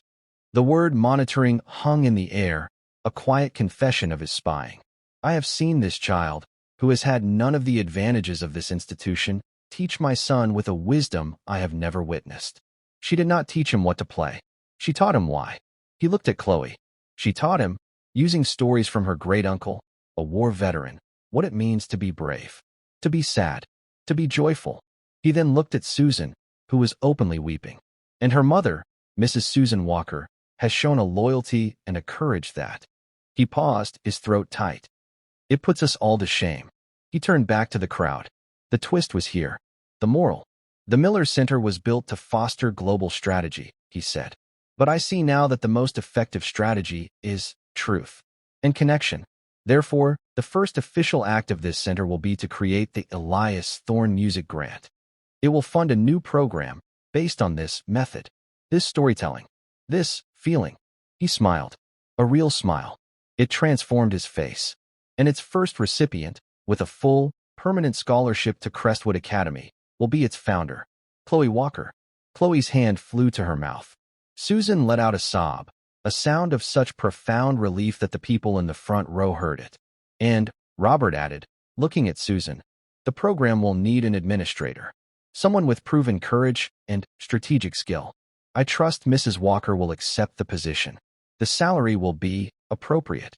The word monitoring hung in the air, a quiet confession of his spying. I have seen this child, who has had none of the advantages of this institution, teach my son with a wisdom I have never witnessed. She did not teach him what to play. She taught him why. He looked at Chloe. She taught him, using stories from her great-uncle, a war veteran, what it means to be brave, to be sad, to be joyful. He then looked at Susan, who was openly weeping. And her mother, Mrs. Susan Walker, has shown a loyalty and a courage that. He paused, his throat tight. It puts us all to shame. He turned back to the crowd. The twist was here. The moral. The Miller Center was built to foster global strategy, he said. But I see now that the most effective strategy is truth and connection. Therefore, the first official act of this center will be to create the Elias Thorne Music Grant. It will fund a new program based on this method, this storytelling, this feeling. He smiled, a real smile. It transformed his face. And its first recipient, with a full, permanent scholarship to Crestwood Academy, will be its founder, Chloe Walker. Chloe's hand flew to her mouth. Susan let out a sob, a sound of such profound relief that the people in the front row heard it. And, Robert added, looking at Susan, the program will need an administrator, someone with proven courage and strategic skill. I trust Mrs. Walker will accept the position. The salary will be appropriate.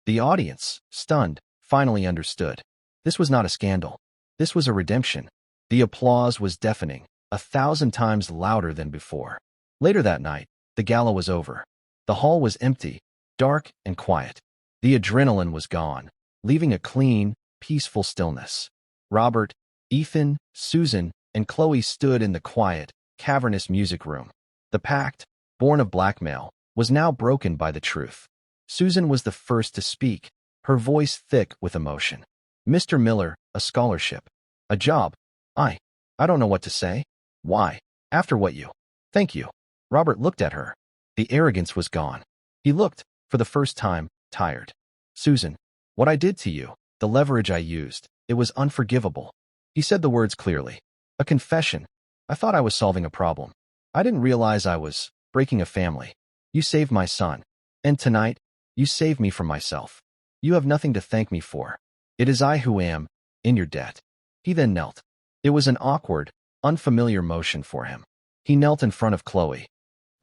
The audience, stunned, finally understood. This was not a scandal. This was a redemption. The applause was deafening, 1,000 times louder than before. Later that night, the gala was over. The hall was empty, dark and quiet. The adrenaline was gone, leaving a clean, peaceful stillness. Robert, Ethan, Susan, and Chloe stood in the quiet, cavernous music room. The pact, born of blackmail, was now broken by the truth. Susan was the first to speak, her voice thick with emotion. Mr. Miller, a scholarship. A job. I don't know what to say. Why? After what you. Thank you. Robert looked at her. The arrogance was gone. He looked, for the first time, tired. Susan, what I did to you, the leverage I used, it was unforgivable. He said the words clearly. A confession. I thought I was solving a problem. I didn't realize I was breaking a family. You saved my son. And tonight, you saved me from myself. You have nothing to thank me for. It is I who am in your debt. He then knelt. It was an awkward, unfamiliar motion for him. He knelt in front of Chloe.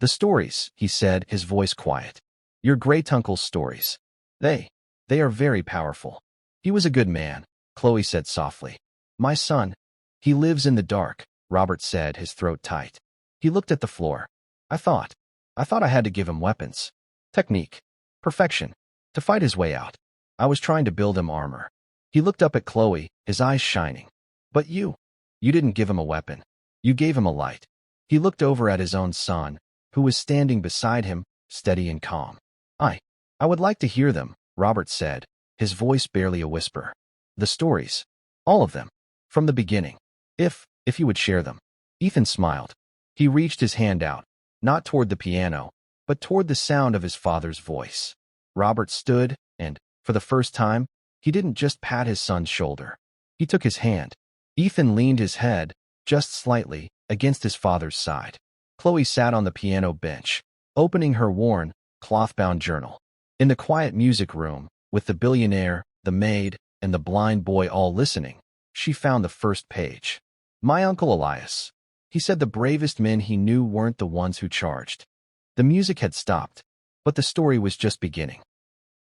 The stories, he said, his voice quiet. Your great-uncle's stories. They are very powerful. He was a good man, Chloe said softly. My son, he lives in the dark, Robert said, his throat tight. He looked at the floor. I thought I had to give him weapons. Technique. Perfection. To fight his way out. I was trying to build him armor. He looked up at Chloe, his eyes shining. But you didn't give him a weapon. You gave him a light. He looked over at his own son, who was standing beside him, steady and calm. I would like to hear them, Robert said, his voice barely a whisper. The stories. All of them. From the beginning. If you would share them. Ethan smiled. He reached his hand out, not toward the piano, but toward the sound of his father's voice. Robert stood, and, for the first time, he didn't just pat his son's shoulder. He took his hand. Ethan leaned his head, just slightly, against his father's side. Chloe sat on the piano bench, opening her worn, cloth-bound journal. In the quiet music room, with the billionaire, the maid, and the blind boy all listening, she found the first page. My Uncle Elias. He said the bravest men he knew weren't the ones who charged. The music had stopped, but the story was just beginning.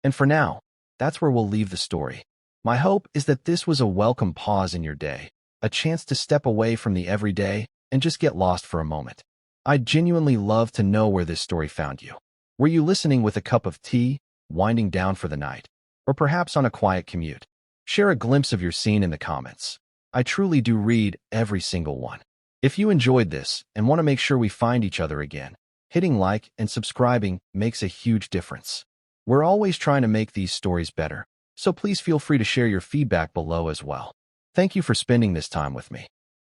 And for now, that's where we'll leave the story. My hope is that this was a welcome pause in your day, a chance to step away from the everyday and just get lost for a moment. I'd genuinely love to know where this story found you. Were you listening with a cup of tea, winding down for the night, or perhaps on a quiet commute? Share a glimpse of your scene in the comments. I truly do read every single one. If you enjoyed this and want to make sure we find each other again, hitting like and subscribing makes a huge difference. We're always trying to make these stories better, so please feel free to share your feedback below as well. Thank you for spending this time with me.